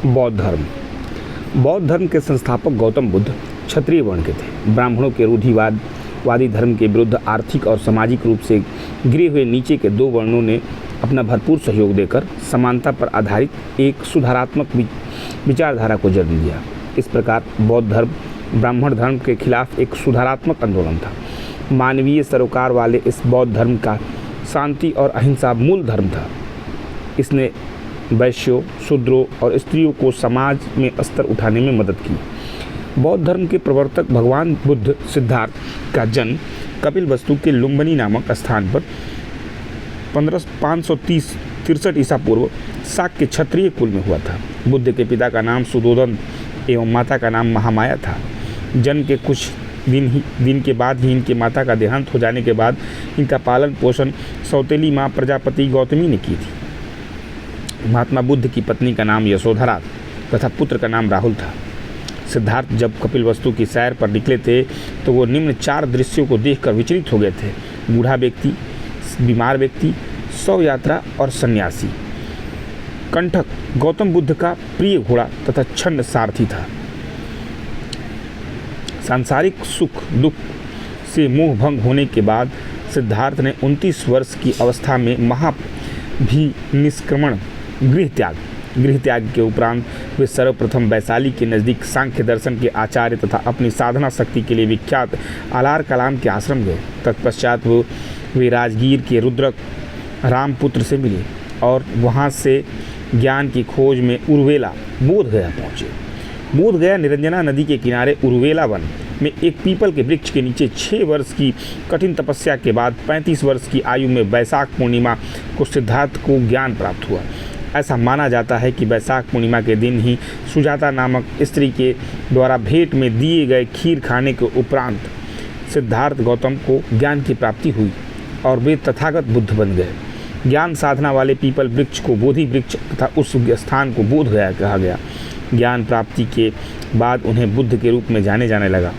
बौद्ध धर्म। बौद्ध धर्म के संस्थापक गौतम बुद्ध क्षत्रिय वर्ण के थे। ब्राह्मणों के रूढ़िवादी धर्म के विरुद्ध आर्थिक और सामाजिक रूप से गिरे हुए नीचे के दो वर्णों ने अपना भरपूर सहयोग देकर समानता पर आधारित एक सुधारात्मक विचारधारा को जन्म दिया। इस प्रकार बौद्ध धर्म ब्राह्मण धर्म के खिलाफ एक सुधारात्मक आंदोलन था। मानवीय सरोकार वाले इस बौद्ध धर्म का शांति और अहिंसा मूल धर्म था। इसने वैश्यों, शूद्रों और स्त्रियों को समाज में स्तर उठाने में मदद की। बौद्ध धर्म के प्रवर्तक भगवान बुद्ध सिद्धार्थ का जन्म कपिलवस्तु के लुम्बिनी नामक स्थान पर 563 ईसा पूर्व शाक्य के क्षत्रिय कुल में हुआ था। बुद्ध के पिता का नाम सुदोधन एवं माता का नाम महामाया था। जन्म के कुछ दिन के बाद ही इनके माता का देहांत हो जाने के बाद इनका पालन पोषण सौतेली माँ प्रजापति गौतमी ने की थी। महात्मा बुद्ध की पत्नी का नाम यशोधरा तथा पुत्र का नाम राहुल था। सिद्धार्थ जब कपिलवस्तु की सैर पर निकले थे तो वो निम्न 4 दृश्यों को देखकर विचलित हो गए थे: बूढ़ा व्यक्ति, बीमार व्यक्ति, शव यात्रा और सन्यासी। कंठक गौतम बुद्ध का प्रिय घोड़ा तथा छंद सारथी था। सांसारिक सुख दुख से मोह भंग होने के बाद सिद्धार्थ ने 29 वर्ष की अवस्था में महाभिनिष्क्रमण गृह त्याग के उपरांत वे सर्वप्रथम वैशाली के नज़दीक सांख्य दर्शन के आचार्य तथा अपनी साधना शक्ति के लिए विख्यात आलार कलाम के आश्रम गए। तत्पश्चात वे राजगीर के रुद्रक रामपुत्र से मिले और वहाँ से ज्ञान की खोज में उर्वेला बोधगया पहुँचे। बोधगया निरंजना नदी के किनारे उर्वेला वन में एक पीपल के वृक्ष के नीचे 6 वर्ष की कठिन तपस्या के बाद 35 वर्ष की आयु में वैशाख पूर्णिमा को सिद्धार्थ को ज्ञान प्राप्त हुआ। ऐसा माना जाता है कि वैशाख पूर्णिमा के दिन ही सुजाता नामक स्त्री के द्वारा भेंट में दिए गए खीर खाने के उपरांत सिद्धार्थ गौतम को ज्ञान की प्राप्ति हुई और वे तथागत बुद्ध बन गए। ज्ञान साधना वाले पीपल वृक्ष को बोधि वृक्ष तथा उस स्थान को बोध गया कहा गया। ज्ञान प्राप्ति के बाद उन्हें बुद्ध के रूप में जाने लगा।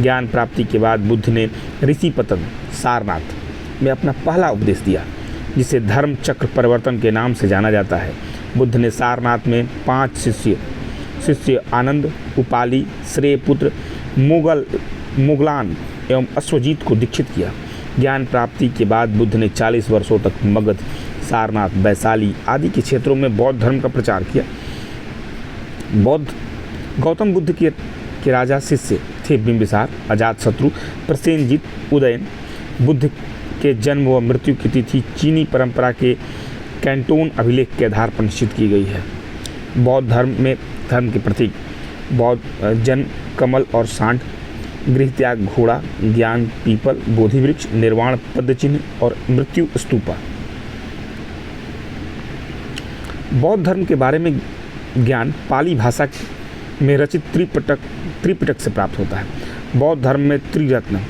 ज्ञान प्राप्ति के बाद बुद्ध ने ऋषिपतन सारनाथ में अपना पहला उपदेश दिया, जिसे धर्म चक्र परिवर्तन के नाम से जाना जाता है। बुद्ध ने सारनाथ में 5 शिष्य आनंद, उपाली, श्रेयपुत्र, मुगलान एवं अश्वजीत को दीक्षित किया। ज्ञान प्राप्ति के बाद बुद्ध ने 40 वर्षों तक मगध, सारनाथ, वैशाली आदि के क्षेत्रों में बौद्ध धर्म का प्रचार किया। गौतम बुद्ध के राजा शिष्य थे बिंबिसार, अजातशत्रु, प्रसेनजित, उदयन। बुद्ध के जन्म व मृत्यु की तिथि चीनी परंपरा के कैंटोन अभिलेख के आधार पर निश्चित की गई है। बौद्ध धर्म के प्रतीक बौद्ध जन्म कमल और सांड, गृह त्याग घोड़ा, ज्ञान पीपल, बोधि वृक्ष, निर्वाण पदचिन्ह और मृत्यु स्तूपा। बौद्ध धर्म के बारे में ज्ञान पाली भाषा में रचित त्रिपिटक से प्राप्त होता है। बौद्ध धर्म में त्रिरत्न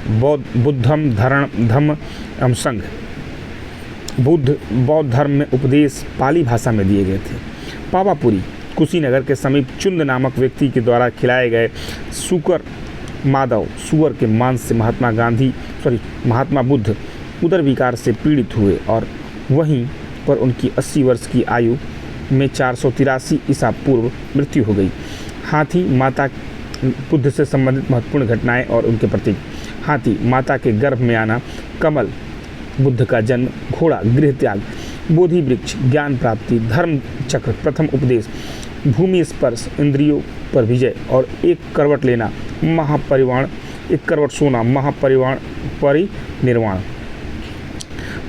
बुद्धम, धम्म एवं संघ। बौद्ध धर्म में उपदेश पाली भाषा में दिए गए थे। पावापुरी कुशीनगर के समीप चुंद नामक व्यक्ति के द्वारा खिलाए गए सुअर के मांस से महात्मा बुद्ध उदर विकार से पीड़ित हुए और वहीं पर उनकी 80 वर्ष की आयु में 483 ईसा पूर्व मृत्यु हो गई। हाथी माता बुद्ध से संबंधित महत्वपूर्ण घटनाएं और उनके प्रतीक: हाथी माता के गर्भ में आना, कमल बुद्ध का जन्म, घोड़ा गृह त्याग, बोधि वृक्ष ज्ञान प्राप्ति, धर्म चक्र प्रथम उपदेश, भूमि स्पर्श इंद्रियों पर विजय और एक करवट लेना, महापरिवाण, एक करवट सोना, परिनिर्वाण।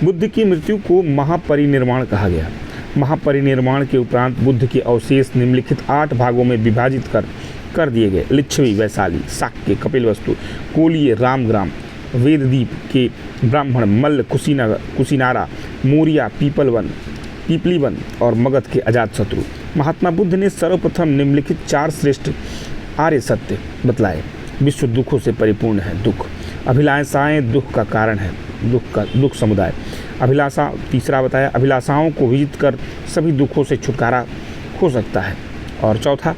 बुद्ध की मृत्यु को महापरिनिर्वाण कहा गया। महापरिनिर्वाण के उपरांत बुद्ध के अवशेष निम्नलिखित 8 भागों में विभाजित कर दिए गए: लिच्छवी वैशाली, शाक्य कपिलवस्तु, कोलीय रामग्राम, वेददीप के ब्राह्मण, मल्ल कुशीनारा, मोरिया पीपलीवन और मगध के अजातशत्रु। महात्मा बुद्ध ने सर्वप्रथम निम्नलिखित 4 श्रेष्ठ आर्य सत्य बतलाए। विश्व दुखों से परिपूर्ण है। दुख अभिलाषाएं दुख का कारण है। दुख समुदाय अभिलाषा। तीसरा बताया, अभिलाषाओं को विजित कर सभी दुखों से छुटकारा हो सकता है। और चौथा,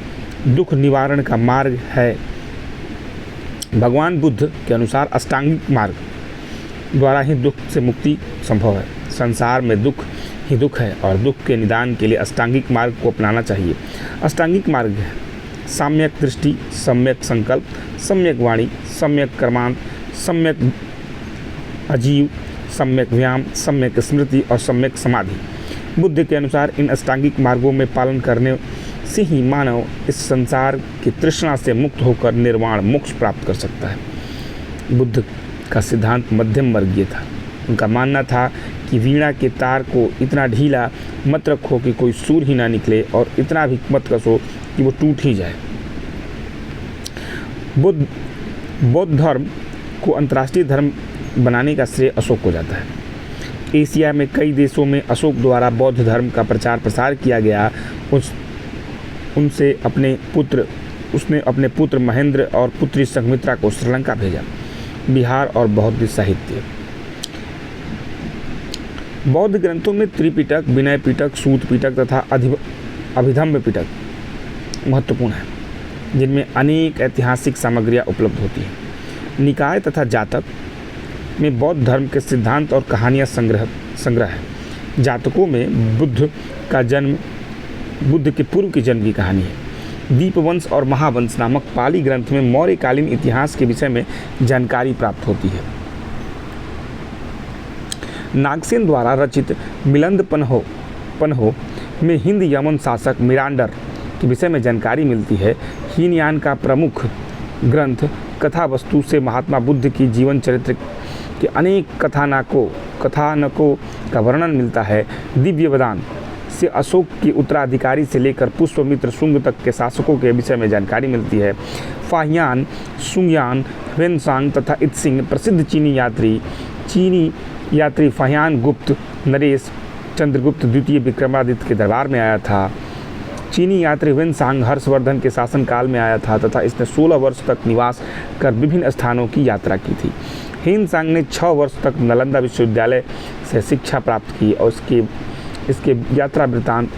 दुख निवारण का मार्ग है। भगवान बुद्ध के अनुसार अष्टांगिक मार्ग द्वारा ही दुख से मुक्ति संभव है। संसार में दुख ही दुख है और दुख के निदान के लिए अष्टांगिक मार्ग को अपनाना चाहिए। अष्टांगिक मार्ग है सम्यक दृष्टि, सम्यक संकल्प, सम्यक वाणी, सम्यक कर्मांत, सम्यक अजीव, सम्यक व्यायाम, सम्यक स्मृति और सम्यक समाधि। बुद्ध के अनुसार इन अष्टांगिक मार्गों में पालन करने से ही मानव इस संसार की तृष्णा से मुक्त होकर निर्वाण मोक्ष प्राप्त कर सकता है। बुद्ध का सिद्धांत मध्यम वर्गीय था। उनका मानना था कि वीणा के तार को इतना ढीला मत रखो कि कोई सूर ही ना निकले और इतना भी मत कसो कि वो टूट ही जाए। बौद्ध धर्म को अंतर्राष्ट्रीय धर्म बनाने का श्रेय अशोक को जाता है। एशिया में कई देशों में अशोक द्वारा बौद्ध धर्म का प्रचार प्रसार किया गया। उसने अपने पुत्र महेंद्र और पुत्री संघमित्रा को श्रीलंका भेजा। बिहार और बौद्ध साहित्य। बौद्ध ग्रंथों में त्रिपिटक, विनय पिटक, सूत पिटक तथा अभिधम्म पिटक महत्वपूर्ण है, जिनमें अनेक ऐतिहासिक सामग्रियाँ उपलब्ध होती हैं। निकाय तथा जातक में बौद्ध धर्म के सिद्धांत और कहानियाँ संग्रह है। जातकों में बुद्ध के पूर्व के जन्म की कहानी है। दीपवंश और महावंश नामक पाली ग्रंथ में मौर्यकालीन इतिहास के विषय में जानकारी प्राप्त होती है। नागसेन द्वारा रचित मिलिंद पन्हो में हिंद यमन शासक मिरांडर के विषय में जानकारी मिलती है। हीनयान का प्रमुख ग्रंथ कथा वस्तु से महात्मा बुद्ध की जीवन चरित्र के अनेक कथानकों का वर्णन मिलता है। दिव्य वदान से अशोक के उत्तराधिकारी से लेकर पुष्पमित्र शुंग तक के शासकों के विषय में जानकारी मिलती है। फाहियान, सुंगयान, ह्वेनसांग तथा इत्सिंग प्रसिद्ध चीनी यात्री फाहियान गुप्त नरेश चंद्रगुप्त द्वितीय विक्रमादित्य के दरबार में आया था। चीनी यात्री ह्वेनसांग हर्षवर्धन के शासनकाल में आया था तथा इसने 16 वर्ष तक निवास कर विभिन्न स्थानों की यात्रा की थी। ह्वेनसांग ने 6 वर्ष तक नालंदा विश्वविद्यालय से शिक्षा प्राप्त की और इसके यात्रा वृत्तांत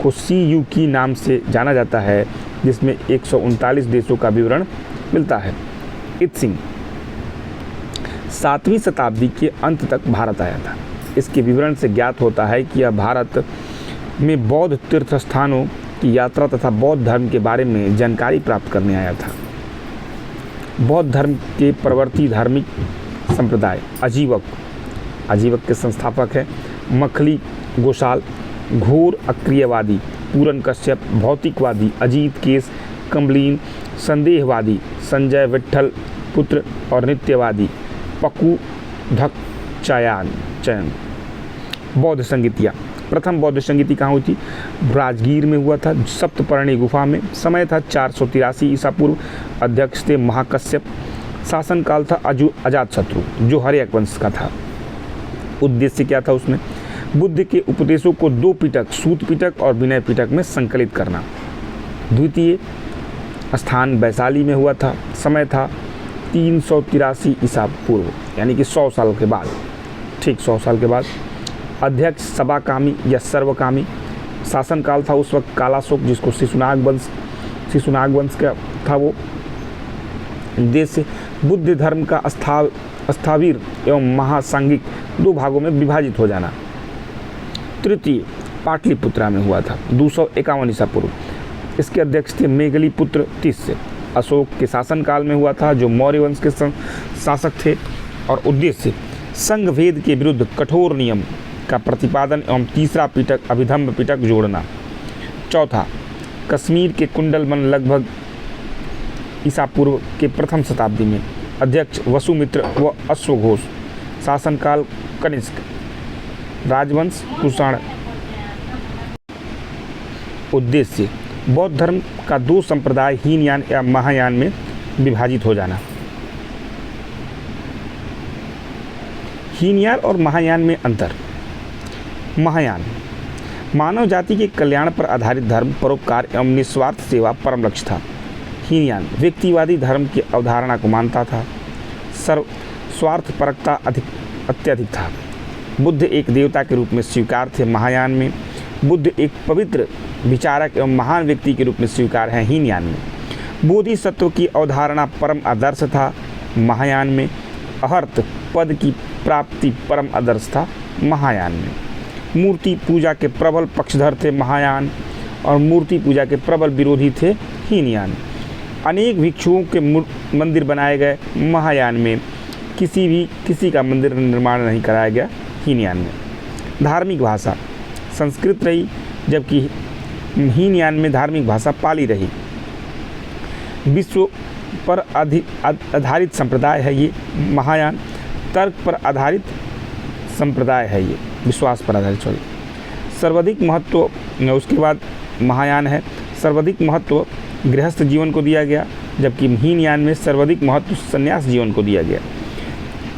को CU की नाम से जाना जाता है, जिसमें 139 देशों का विवरण मिलता है। इत्सिंग 7वीं शताब्दी के अंत तक भारत आया था। इसके विवरण से ज्ञात होता है कि यह भारत में बौद्ध तीर्थ स्थानों की यात्रा तथा बौद्ध धर्म के बारे में जानकारी प्राप्त करने आया था। बौद्ध धर्म के प्रवर्ती धार्मिक संप्रदाय आजीवक के संस्थापक हैं मखली गोशाल, घोर अक्रियवादी पूरन कश्यप, भौतिकवादी अजीत केस कमलीन, संदेहवादी संजय विट्ठल पुत्र और नित्यवादी पकू चयन। बौद्ध संगीतियाँ। प्रथम बौद्ध संगीति कहाँ हुई थी? राजगीर में हुआ था, सप्तपर्णी गुफा में। समय था 483 ईसा पूर्व। अध्यक्ष थे महाकश्यप। शासनकाल था अजातशत्रु जो हर्यक वंश का था। उद्देश्य क्या था उसमें? बुद्ध के उपदेशों को 2 पिटक, सूत पिटक और विनय पिटक में संकलित करना। द्वितीय स्थान वैशाली में हुआ था। समय था 383 ईसा पूर्व, यानी कि 100 साल के बाद, ठीक 100 साल के बाद। अध्यक्ष सबाकामी या सर्वकामी। शासनकाल था उस वक्त कालाशोक, जिसको शिशुनाग वंश का था वो। उद्देश्य बुद्ध धर्म का स्थावीर एवं महासांगिक 2 भागों में विभाजित हो जाना। तृतीय पाटलिपुत्रा में हुआ था 251 ईसा पूर्व। इसके अध्यक्ष थे मेघलीपुत्र तिस्य। अशोक के शासनकाल में हुआ था, जो मौर्य वंश के शासक थे। और उद्देश्य संघ भेद के विरुद्ध कठोर नियम का प्रतिपादन एवं तीसरा पिटक अभिधम्म पिटक जोड़ना। चौथा कश्मीर के कुंडलवन लगभग ईसा पूर्व के प्रथम शताब्दी में। अध्यक्ष वसुमित्र व अश्वघोष। शासनकाल कनिष्क। राजवंश कुषाण। उद्देश्य बौद्ध धर्म का 2 संप्रदाय हीनयान या महायान में विभाजित हो जाना। हीनयान और महायान में अंतर। महायान मानव जाति के कल्याण पर आधारित धर्म, परोपकार एवं निस्वार्थ सेवा परम लक्ष्य था। हीनयान व्यक्तिवादी धर्म की अवधारणा को मानता था। स्वार्थपरकता अत्यधिक था। बुद्ध एक देवता के रूप में स्वीकार थे। महायान में बुद्ध एक पवित्र विचारक एवं महान व्यक्ति के रूप में स्वीकार है। हीनयान में बोधिसत्व की अवधारणा परम आदर्श था। महायान में अहर्त पद की प्राप्ति परम आदर्श था। महायान में मूर्ति पूजा के प्रबल पक्षधर थे महायान और मूर्ति पूजा के प्रबल विरोधी थे हीनयान। अनेक भिक्षुओं के मंदिर बनाए गए महायान में, किसी का मंदिर निर्माण नहीं कराया गया हीनयान में। धार्मिक भाषा संस्कृत रही, जबकि हीनयान में धार्मिक भाषा पाली रही। विश्व पर आधारित संप्रदाय है ये महायान, तर्क पर आधारित संप्रदाय है ये, विश्वास पर आधारित। सर्वाधिक महत्व उसके बाद महायान है, सर्वाधिक महत्व गृहस्थ जीवन को दिया गया, जबकि हीनयान में सर्वाधिक महत्व संन्यास जीवन को दिया गया।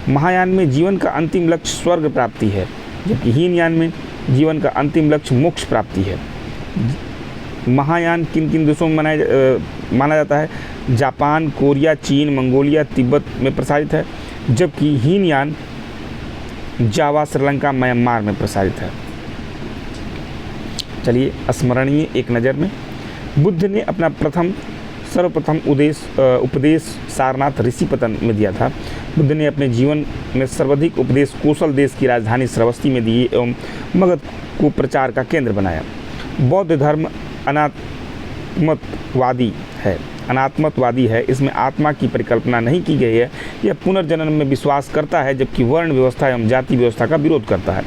महायान में जीवन का अंतिम लक्ष्य स्वर्ग प्राप्ति है, जबकि हीनयान में जीवन का अंतिम लक्ष्य मोक्ष प्राप्ति है। महायान किन किन देशों में माना जाता है? जापान, कोरिया, चीन, मंगोलिया, तिब्बत में प्रसारित है, जबकि हीनयान जावा, श्रीलंका, म्यांमार में प्रसारित है। चलिए स्मरणीय एक नज़र में, बुद्ध ने अपना सर्वप्रथम उपदेश सारनाथ ऋषिपतन में दिया था। बुद्ध ने अपने जीवन में सर्वाधिक उपदेश कोसल देश की राजधानी श्रावस्ती में दिए एवं मगध को प्रचार का केंद्र बनाया। बौद्ध धर्म अनात्मवादी है। इसमें आत्मा की परिकल्पना नहीं की गई है। यह पुनर्जन्म में विश्वास करता है, जबकि वर्ण व्यवस्था एवं जाति व्यवस्था का विरोध करता है।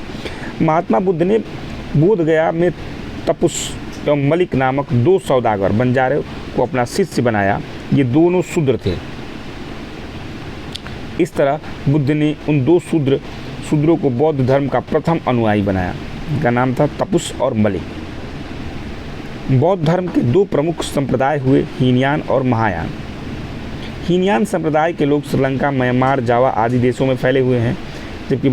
महात्मा बुद्ध ने बोधगया में तपुस एवं मलिक नामक 2 सौदागर बंजारे को अपना शिष्य बनाया। ये दोनों शूद्र थे। इस तरह बुद्ध ने उन 2 शूद्रों को बौद्ध धर्म का प्रथम अनुयायी बनाया। इनका नाम था तपुस और मलिक। बौद्ध धर्म के 2 प्रमुख संप्रदाय हुए हीनयान और महायान। हीनयान संप्रदाय के लोग श्रीलंका, म्यांमार, जावा आदि देशों में फैले हुए हैं, जबकि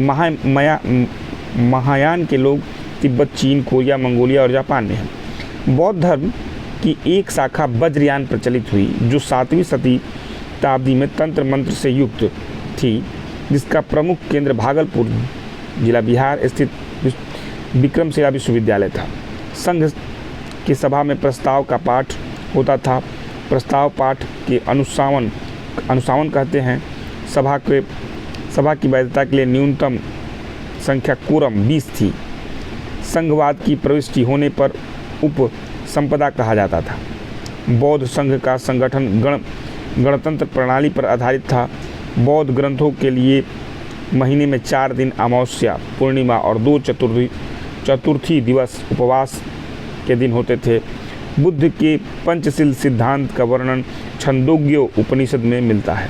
महायान के लोग तिब्बत, चीन, कोरिया, मंगोलिया और जापान में हैं। बौद्ध धर्म की एक शाखा वज्रयान प्रचलित हुई, जो 7वीं शताब्दी में तंत्र मंत्र से युक्त थी, जिसका प्रमुख केंद्र भागलपुर जिला बिहार स्थित विक्रमशिला विश्वविद्यालय था। संघ की सभा में प्रस्ताव का पाठ होता था। प्रस्ताव पाठ के अनुसावन कहते हैं। सभा की वैधता के लिए न्यूनतम संख्या कोरम 20 थी। संघवाद की प्रविष्टि होने पर उप संपदा कहा जाता था। बौद्ध संघ का संगठन गणतंत्र प्रणाली पर आधारित था। बौद्ध ग्रंथों के लिए महीने में 4 दिन अमावस्या, पूर्णिमा और 2 चतुर्थी दिवस उपवास के दिन होते थे। बुद्ध के पंचशील सिद्धांत का वर्णन छंदोग्य उपनिषद में मिलता है।